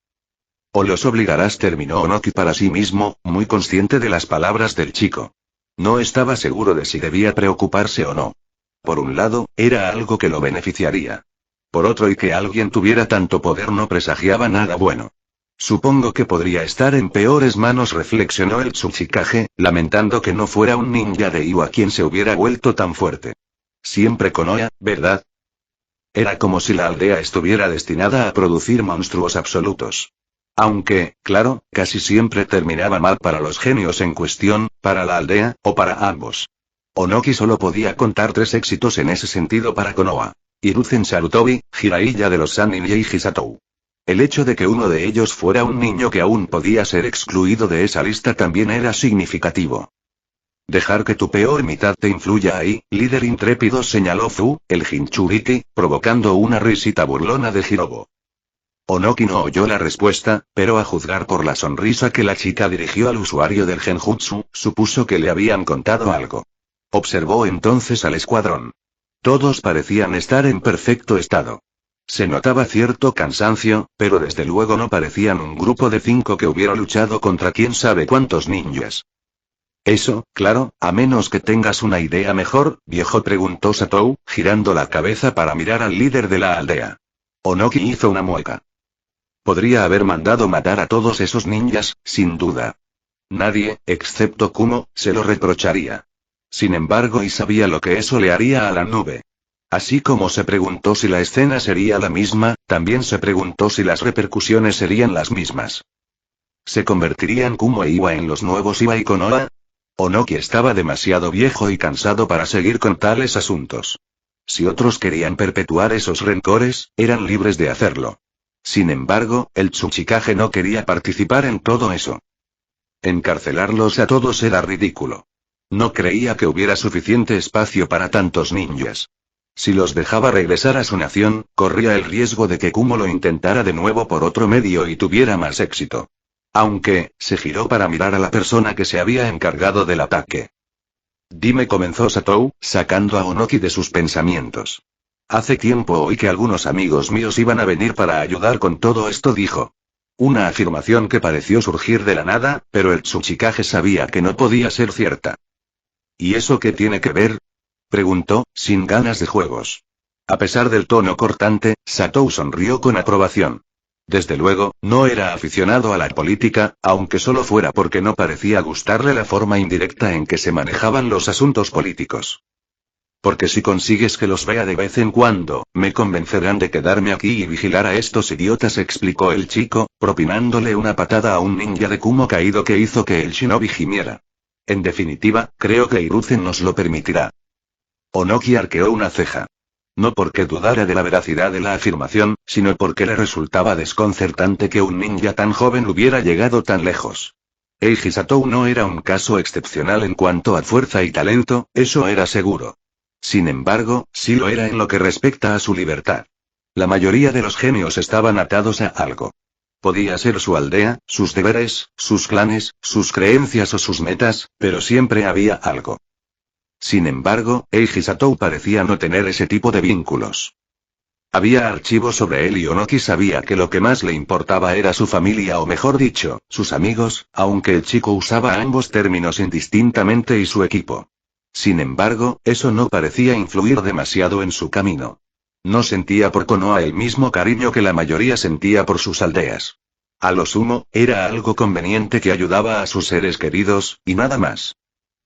O los obligarás, terminó Onoki para sí mismo, muy consciente de las palabras del chico. No estaba seguro de si debía preocuparse o no. Por un lado, era algo que lo beneficiaría. Por otro, y que alguien tuviera tanto poder no presagiaba nada bueno. Supongo que podría estar en peores manos, reflexionó el Tsuchikage, lamentando que no fuera un ninja de Iwa quien se hubiera vuelto tan fuerte. Siempre con Oya, ¿verdad? Era como si la aldea estuviera destinada a producir monstruos absolutos. Aunque, claro, casi siempre terminaba mal para los genios en cuestión, para la aldea, o para ambos. Onoki solo podía contar 3 éxitos en ese sentido para Konoha. Hiruzen Sarutobi, Jiraiya de los Sannin y Eiji Satou. El hecho de que uno de ellos fuera un niño que aún podía ser excluido de esa lista también era significativo. Dejar que tu peor mitad te influya ahí, líder intrépido, señaló Fu, el Jinchuriki, provocando una risita burlona de Hirobo. Onoki no oyó la respuesta, pero a juzgar por la sonrisa que la chica dirigió al usuario del genjutsu, supuso que le habían contado algo. Observó entonces al escuadrón. Todos parecían estar en perfecto estado. Se notaba cierto cansancio, pero desde luego no parecían un grupo de 5 que hubiera luchado contra quién sabe cuántos ninjas. Eso, claro, a menos que tengas una idea mejor, viejo, preguntó Satou, girando la cabeza para mirar al líder de la aldea. Onoki hizo una mueca. Podría haber mandado matar a todos esos ninjas, sin duda. Nadie, excepto Kumo, se lo reprocharía. Sin embargo, y sabía lo que eso le haría a la nube. Así como se preguntó si la escena sería la misma, también se preguntó si las repercusiones serían las mismas. ¿Se convertirían Kumo e Iwa en los nuevos Iba y Konoha? Onoki estaba demasiado viejo y cansado para seguir con tales asuntos. Si otros querían perpetuar esos rencores, eran libres de hacerlo. Sin embargo, el Tsuchikage no quería participar en todo eso. Encarcelarlos a todos era ridículo. No creía que hubiera suficiente espacio para tantos ninjas. Si los dejaba regresar a su nación, corría el riesgo de que Kumo lo intentara de nuevo por otro medio y tuviera más éxito. Aunque, se giró para mirar a la persona que se había encargado del ataque. Dime, comenzó Satou, sacando a Onoki de sus pensamientos. Hace tiempo oí que algunos amigos míos iban a venir para ayudar con todo esto, dijo. Una afirmación que pareció surgir de la nada, pero el Tsuchikage sabía que no podía ser cierta. ¿Y eso qué tiene que ver? Preguntó, sin ganas de juegos. A pesar del tono cortante, Satou sonrió con aprobación. Desde luego, no era aficionado a la política, aunque solo fuera porque no parecía gustarle la forma indirecta en que se manejaban los asuntos políticos. Porque si consigues que los vea de vez en cuando, me convencerán de quedarme aquí y vigilar a estos idiotas, explicó el chico, propinándole una patada a un ninja de Kumo caído que hizo que el shinobi gimiera. En definitiva, creo que Hiruzen nos lo permitirá. Onoki arqueó una ceja. No porque dudara de la veracidad de la afirmación, sino porque le resultaba desconcertante que un ninja tan joven hubiera llegado tan lejos. Eiji Satou no era un caso excepcional en cuanto a fuerza y talento, eso era seguro. Sin embargo, sí lo era en lo que respecta a su libertad. La mayoría de los genios estaban atados a algo. Podía ser su aldea, sus deberes, sus clanes, sus creencias o sus metas, pero siempre había algo. Sin embargo, Eiji Satou parecía no tener ese tipo de vínculos. Había archivos sobre él y Onoki sabía que lo que más le importaba era su familia o mejor dicho, sus amigos, aunque el chico usaba ambos términos indistintamente y su equipo. Sin embargo, eso no parecía influir demasiado en su camino. No sentía por Konoha el mismo cariño que la mayoría sentía por sus aldeas. A lo sumo, era algo conveniente que ayudaba a sus seres queridos, y nada más.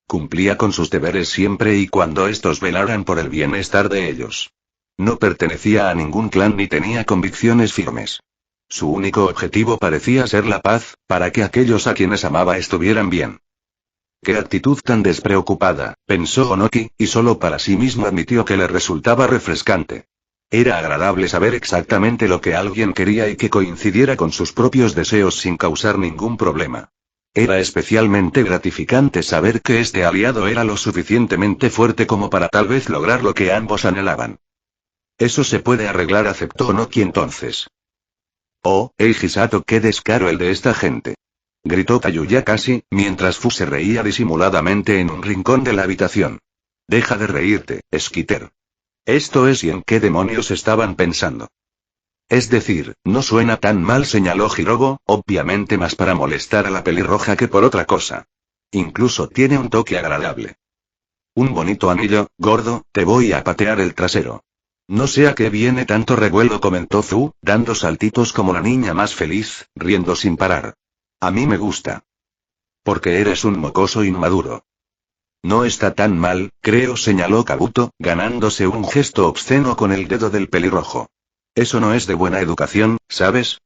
Cumplía con sus deberes siempre y cuando estos velaran por el bienestar de ellos. No pertenecía a ningún clan ni tenía convicciones firmes. Su único objetivo parecía ser la paz, para que aquellos a quienes amaba estuvieran bien. Qué actitud tan despreocupada, pensó Onoki, y solo para sí mismo admitió que le resultaba refrescante. Era agradable saber exactamente lo que alguien quería y que coincidiera con sus propios deseos sin causar ningún problema. Era especialmente gratificante saber que este aliado era lo suficientemente fuerte como para tal vez lograr lo que ambos anhelaban. Eso se puede arreglar, aceptó Onoki entonces. Oh, Eiji Sato, qué descaro el de esta gente. Gritó Tayuyakashi, mientras Fu se reía disimuladamente en un rincón de la habitación. Deja de reírte, Skitter. Esto es, ¿y en qué demonios estaban pensando? Es decir, no suena tan mal, señaló Hirogo, obviamente más para molestar a la pelirroja que por otra cosa. Incluso tiene un toque agradable. Un bonito anillo, gordo, te voy a patear el trasero. No sé a qué viene tanto revuelo, comentó Fu, dando saltitos como la niña más feliz, riendo sin parar. A mí me gusta. Porque eres un mocoso inmaduro. No está tan mal, creo, señaló Kabuto, ganándose un gesto obsceno con el dedo del pelirrojo. Eso no es de buena educación, ¿sabes?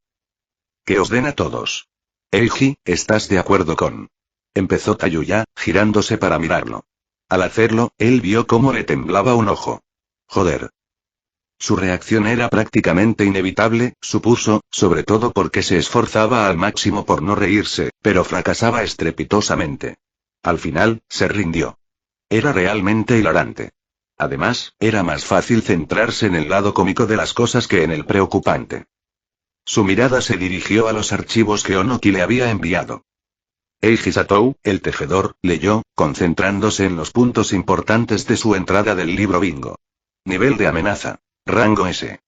Que os den a todos. Eiji, ¿estás de acuerdo con? Empezó Tayuya, girándose para mirarlo. Al hacerlo, él vio cómo le temblaba un ojo. Joder. Su reacción era prácticamente inevitable, supuso, sobre todo porque se esforzaba al máximo por no reírse, pero fracasaba estrepitosamente. Al final, se rindió. Era realmente hilarante. Además, era más fácil centrarse en el lado cómico de las cosas que en el preocupante. Su mirada se dirigió a los archivos que Onoki le había enviado. Eiji Satou, el tejedor, leyó, concentrándose en los puntos importantes de su entrada del libro bingo. Nivel de amenaza. Rango S.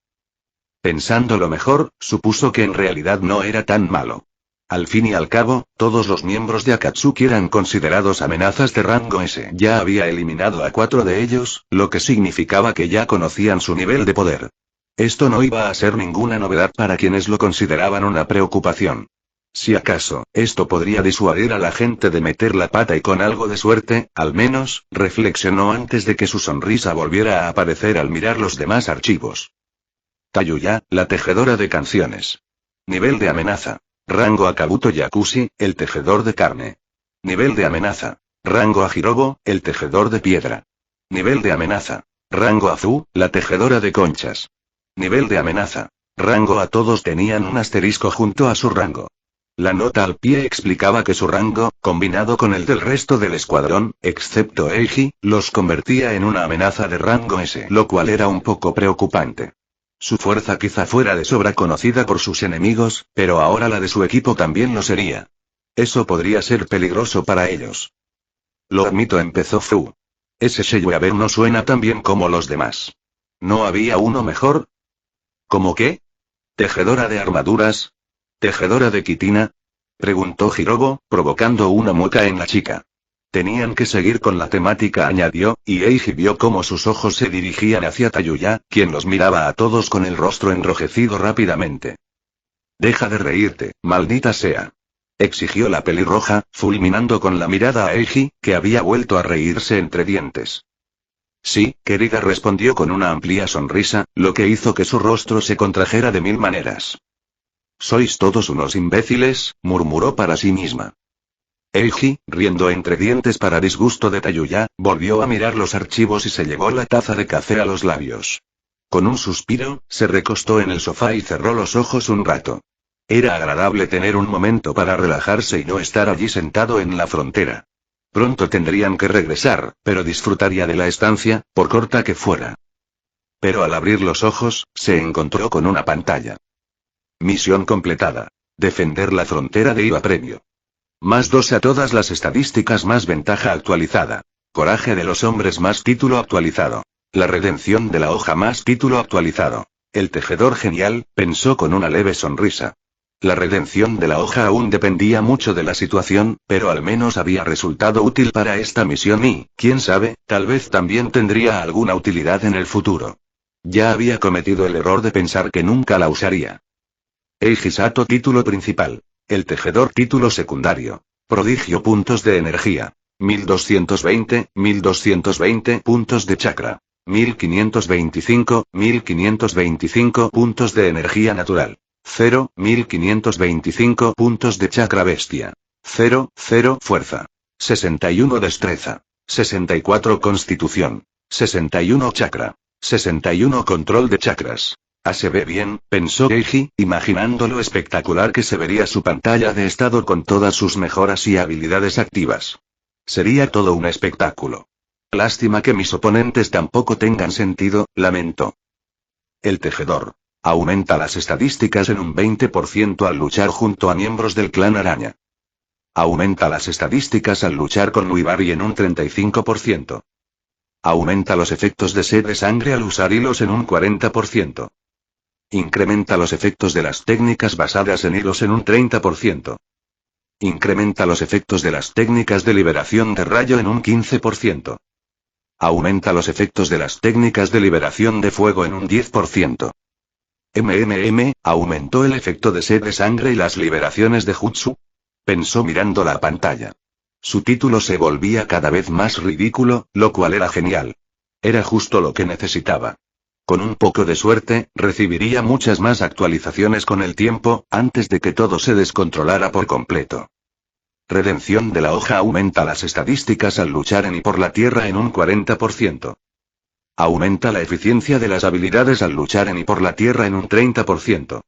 Pensándolo mejor, supuso que en realidad no era tan malo. Al fin y al cabo, todos los miembros de Akatsuki eran considerados amenazas de rango S. Ya había eliminado a 4 de ellos, lo que significaba que ya conocían su nivel de poder. Esto no iba a ser ninguna novedad para quienes lo consideraban una preocupación. Si acaso, esto podría disuadir a la gente de meter la pata y con algo de suerte, al menos, reflexionó antes de que su sonrisa volviera a aparecer al mirar los demás archivos. Tayuya, la tejedora de canciones. Nivel de amenaza. Rango a Kabuto Yakushi, el tejedor de carne. Nivel de amenaza. Rango a Hirobo, el tejedor de piedra. Nivel de amenaza. Rango a Zu, la tejedora de conchas. Nivel de amenaza. Rango a todos tenían un asterisco junto a su rango. La nota al pie explicaba que su rango, combinado con el del resto del escuadrón, excepto Eiji, los convertía en una amenaza de rango S, lo cual era un poco preocupante. Su fuerza quizá fuera de sobra conocida por sus enemigos, pero ahora la de su equipo también lo sería. Eso podría ser peligroso para ellos. Lo admito, empezó Fu. Ese Sheyaber no suena tan bien como los demás. ¿No había uno mejor? ¿Cómo qué? ¿Tejedora de armaduras? ¿Tejedora de quitina? Preguntó Hirobo, provocando una mueca en la chica. Tenían que seguir con la temática, añadió, y Eiji vio cómo sus ojos se dirigían hacia Tayuya, quien los miraba a todos con el rostro enrojecido rápidamente. Deja de reírte, maldita sea. Exigió la pelirroja, fulminando con la mirada a Eiji, que había vuelto a reírse entre dientes. Sí, querida, respondió con una amplia sonrisa, lo que hizo que su rostro se contrajera de mil maneras. Sois todos unos imbéciles, murmuró para sí misma. Eiji, riendo entre dientes para disgusto de Tayuya, volvió a mirar los archivos y se llevó la taza de café a los labios. Con un suspiro, se recostó en el sofá y cerró los ojos un rato. Era agradable tener un momento para relajarse y no estar allí sentado en la frontera. Pronto tendrían que regresar, pero disfrutaría de la estancia, por corta que fuera. Pero al abrir los ojos, se encontró con una pantalla. Misión completada. Defender la frontera de IVA premio. +2 a todas las estadísticas, más ventaja actualizada. Coraje de los hombres, más título actualizado. La redención de la hoja, más título actualizado. El tejedor genial, pensó con una leve sonrisa. La redención de la hoja aún dependía mucho de la situación, pero al menos había resultado útil para esta misión y, quién sabe, tal vez también tendría alguna utilidad en el futuro. Ya había cometido el error de pensar que nunca la usaría. Eiji Sato, título principal. El tejedor, título secundario. Prodigio, puntos de energía. 1220, 1220 puntos de chakra. 1525, 1525 puntos de energía natural. 0, 1525 puntos de chakra bestia. 0, 0 fuerza. 61 destreza. 64 constitución. 61 chakra. 61 control de chakras. Se ve bien, pensó Eiji, imaginando lo espectacular que se vería su pantalla de estado con todas sus mejoras y habilidades activas. Sería todo un espectáculo. Lástima que mis oponentes tampoco tengan sentido, lamentó. El tejedor. Aumenta las estadísticas en un 20% al luchar junto a miembros del clan araña. Aumenta las estadísticas al luchar con Luibari en un 35%. Aumenta los efectos de sed de sangre al usar hilos en un 40%. Incrementa los efectos de las técnicas basadas en hilos en un 30%. Incrementa los efectos de las técnicas de liberación de rayo en un 15%. Aumenta los efectos de las técnicas de liberación de fuego en un 10%. ¿Aumentó el efecto de sed de sangre y las liberaciones de Jutsu? Pensó mirando la pantalla. Su título se volvía cada vez más ridículo, lo cual era genial. Era justo lo que necesitaba. Con un poco de suerte, recibiría muchas más actualizaciones con el tiempo, antes de que todo se descontrolara por completo. Redención de la hoja aumenta las estadísticas al luchar en y por la tierra en un 40%. Aumenta la eficiencia de las habilidades al luchar en y por la tierra en un 30%.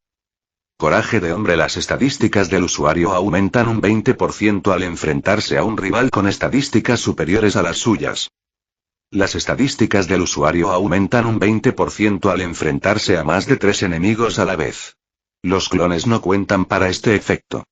Coraje de hombre. Las estadísticas del usuario aumentan un 20% al enfrentarse a un rival con estadísticas superiores a las suyas. Las estadísticas del usuario aumentan un 20% al enfrentarse a más de 3 enemigos a la vez. Los clones no cuentan para este efecto.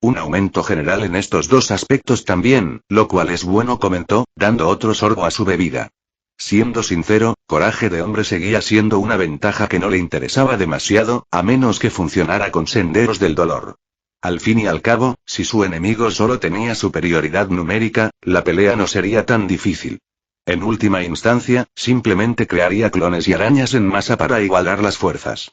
Un aumento general en estos dos aspectos también, lo cual es bueno, comentó, dando otro sorbo a su bebida. Siendo sincero, coraje de hombre seguía siendo una ventaja que no le interesaba demasiado, a menos que funcionara con senderos del dolor. Al fin y al cabo, si su enemigo solo tenía superioridad numérica, la pelea no sería tan difícil. En última instancia, simplemente crearía clones y arañas en masa para igualar las fuerzas.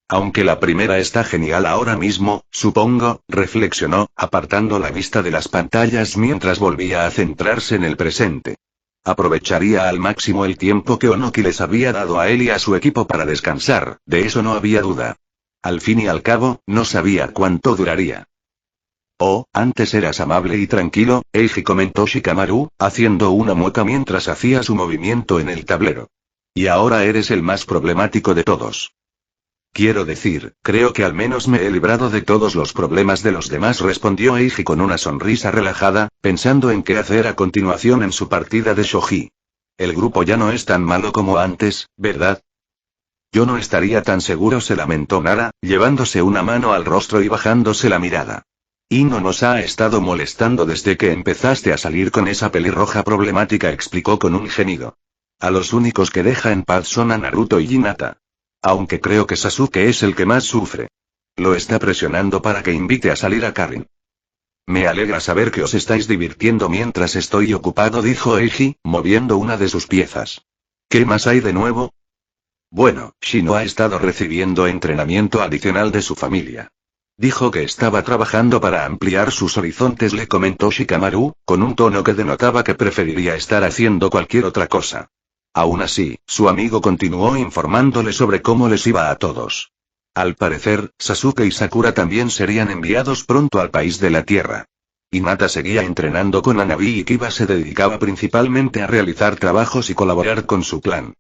Aunque la primera está genial ahora mismo, supongo, reflexionó, apartando la vista de las pantallas mientras volvía a centrarse en el presente. Aprovecharía al máximo el tiempo que Onoki les había dado a él y a su equipo para descansar, de eso no había duda. Al fin y al cabo, no sabía cuánto duraría. Oh, antes eras amable y tranquilo, Eiji, comentó Shikamaru, haciendo una mueca mientras hacía su movimiento en el tablero. Y ahora eres el más problemático de todos. Quiero decir, creo que al menos me he librado de todos los problemas de los demás, respondió Eiji con una sonrisa relajada, pensando en qué hacer a continuación en su partida de shogi. El grupo ya no es tan malo como antes, ¿verdad? Yo no estaría tan seguro, se lamentó Nara, llevándose una mano al rostro y bajándose la mirada. Ino nos ha estado molestando desde que empezaste a salir con esa pelirroja problemática, explicó con un gemido. A los únicos que deja en paz son a Naruto y Hinata. Aunque creo que Sasuke es el que más sufre. Lo está presionando para que invite a salir a Karin. Me alegra saber que os estáis divirtiendo mientras estoy ocupado, dijo Eiji, moviendo una de sus piezas. ¿Qué más hay de nuevo? Bueno, Shino ha estado recibiendo entrenamiento adicional de su familia. Dijo que estaba trabajando para ampliar sus horizontes, le comentó Shikamaru, con un tono que denotaba que preferiría estar haciendo cualquier otra cosa. Aún así, su amigo continuó informándole sobre cómo les iba a todos. Al parecer, Sasuke y Sakura también serían enviados pronto al país de la tierra. Hinata seguía entrenando con Hanabi y Kiba se dedicaba principalmente a realizar trabajos y colaborar con su clan.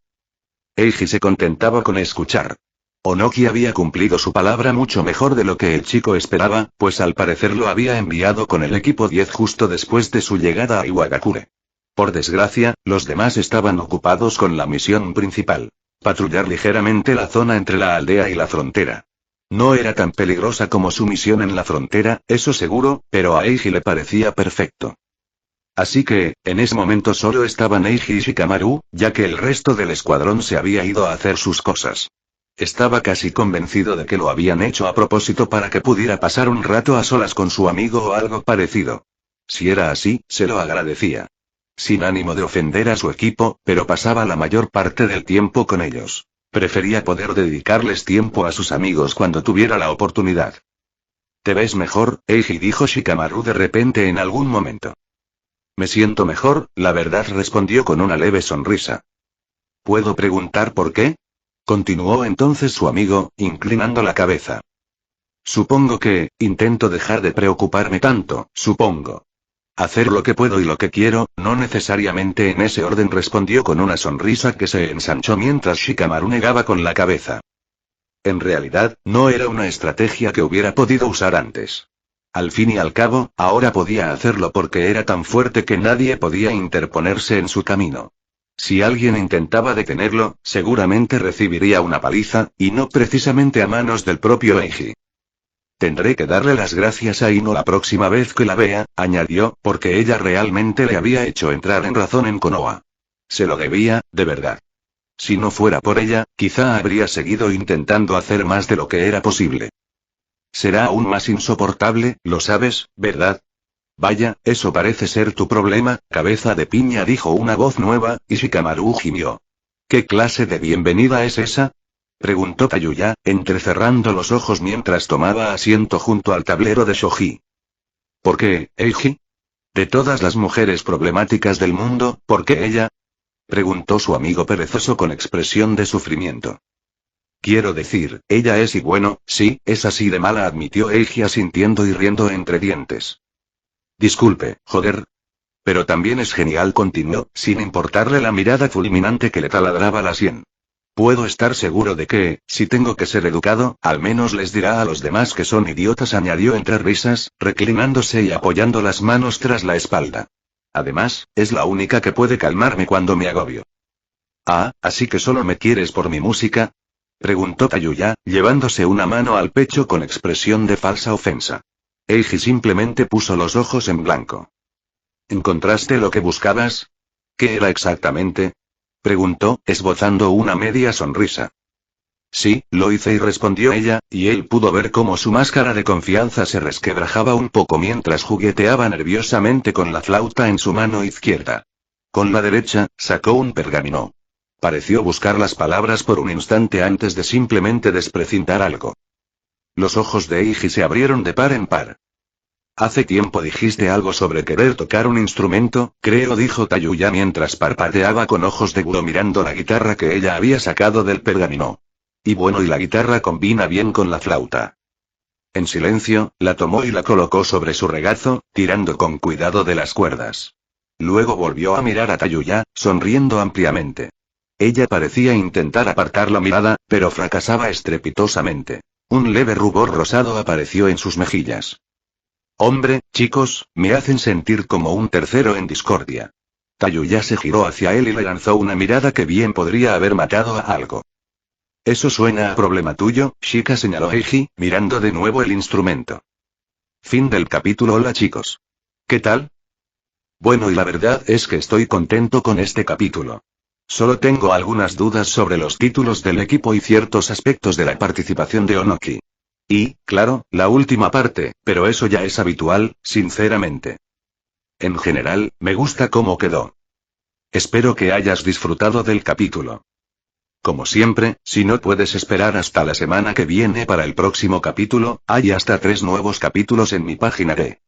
Eiji se contentaba con escuchar. Onoki había cumplido su palabra mucho mejor de lo que el chico esperaba, pues al parecer lo había enviado con el equipo 10 justo después de su llegada a Iwagakure. Por desgracia, los demás estaban ocupados con la misión principal: patrullar ligeramente la zona entre la aldea y la frontera. No era tan peligrosa como su misión en la frontera, eso seguro, pero a Eiji le parecía perfecto. Así que, en ese momento solo estaban Eiji y Shikamaru, ya que el resto del escuadrón se había ido a hacer sus cosas. Estaba casi convencido de que lo habían hecho a propósito para que pudiera pasar un rato a solas con su amigo o algo parecido. Si era así, se lo agradecía. Sin ánimo de ofender a su equipo, pero pasaba la mayor parte del tiempo con ellos. Prefería poder dedicarles tiempo a sus amigos cuando tuviera la oportunidad. ¿Te ves mejor, Eiji?, dijo Shikamaru de repente en algún momento. Me siento mejor, la verdad, respondió con una leve sonrisa. ¿Puedo preguntar por qué? Continuó entonces su amigo, inclinando la cabeza. Supongo que, intento dejar de preocuparme tanto, supongo. Hacer lo que puedo y lo que quiero, no necesariamente en ese orden, respondió con una sonrisa que se ensanchó mientras Shikamaru negaba con la cabeza. En realidad, no era una estrategia que hubiera podido usar antes. Al fin y al cabo, ahora podía hacerlo porque era tan fuerte que nadie podía interponerse en su camino. Si alguien intentaba detenerlo, seguramente recibiría una paliza, y no precisamente a manos del propio Eiji. Tendré que darle las gracias a Ino la próxima vez que la vea, añadió, porque ella realmente le había hecho entrar en razón en Konoha. Se lo debía, de verdad. Si no fuera por ella, quizá habría seguido intentando hacer más de lo que era posible. Será aún más insoportable, lo sabes, ¿verdad? Vaya, eso parece ser tu problema, cabeza de piña, dijo una voz nueva, y Shikamaru gimió. ¿Qué clase de bienvenida es esa?, preguntó Tayuya, entrecerrando los ojos mientras tomaba asiento junto al tablero de shogi. ¿Por qué, Eiji? De todas las mujeres problemáticas del mundo, ¿por qué ella?, preguntó su amigo perezoso con expresión de sufrimiento. Quiero decir, ella es y bueno, sí, es así de mala, admitió Eiji asintiendo y riendo entre dientes. Disculpe, joder. Pero también es genial, continuó, sin importarle la mirada fulminante que le taladraba la sien. Puedo estar seguro de que, si tengo que ser educado, al menos les dirá a los demás que son idiotas, añadió entre risas, reclinándose y apoyando las manos tras la espalda. Además, es la única que puede calmarme cuando me agobio. Ah, ¿así que solo me quieres por mi música?, preguntó Tayuya, llevándose una mano al pecho con expresión de falsa ofensa. Eiji simplemente puso los ojos en blanco. ¿Encontraste lo que buscabas? ¿Qué era exactamente?, preguntó, esbozando una media sonrisa. Sí, lo hice, y respondió ella, y él pudo ver cómo su máscara de confianza se resquebrajaba un poco mientras jugueteaba nerviosamente con la flauta en su mano izquierda. Con la derecha, sacó un pergamino. Pareció buscar las palabras por un instante antes de simplemente desprecintar algo. Los ojos de Eiji se abrieron de par en par. Hace tiempo dijiste algo sobre querer tocar un instrumento, creo, dijo Tayuya mientras parpadeaba con ojos de búho mirando la guitarra que ella había sacado del pergamino. Y bueno, y la guitarra combina bien con la flauta. En silencio, la tomó y la colocó sobre su regazo, tirando con cuidado de las cuerdas. Luego volvió a mirar a Tayuya, sonriendo ampliamente. Ella parecía intentar apartar la mirada, pero fracasaba estrepitosamente. Un leve rubor rosado apareció en sus mejillas. Hombre, chicos, me hacen sentir como un tercero en discordia. Tayuya se giró hacia él y le lanzó una mirada que bien podría haber matado a algo. Eso suena a problema tuyo, Shika, señaló Eiji, mirando de nuevo el instrumento. Fin del capítulo. Hola chicos. ¿Qué tal? Bueno, y la verdad es que estoy contento con este capítulo. Solo tengo algunas dudas sobre los títulos del equipo y ciertos aspectos de la participación de Onoki. Y, claro, la última parte, pero eso ya es habitual, sinceramente. En general, me gusta cómo quedó. Espero que hayas disfrutado del capítulo. Como siempre, si no puedes esperar hasta la semana que viene para el próximo capítulo, hay hasta 3 nuevos capítulos en mi página de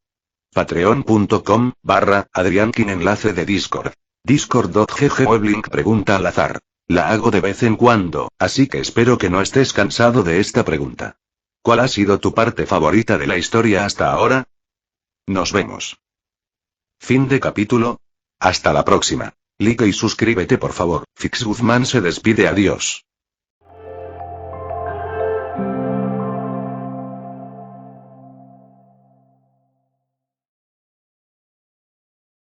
patreon.com/adriankin, enlace de Discord. Discord.gg. Weblink pregunta al azar. La hago de vez en cuando, así que espero que no estés cansado de esta pregunta. ¿Cuál ha sido tu parte favorita de la historia hasta ahora? Nos vemos. Fin de capítulo. Hasta la próxima. Like y suscríbete por favor. Fix Guzmán se despide, adiós.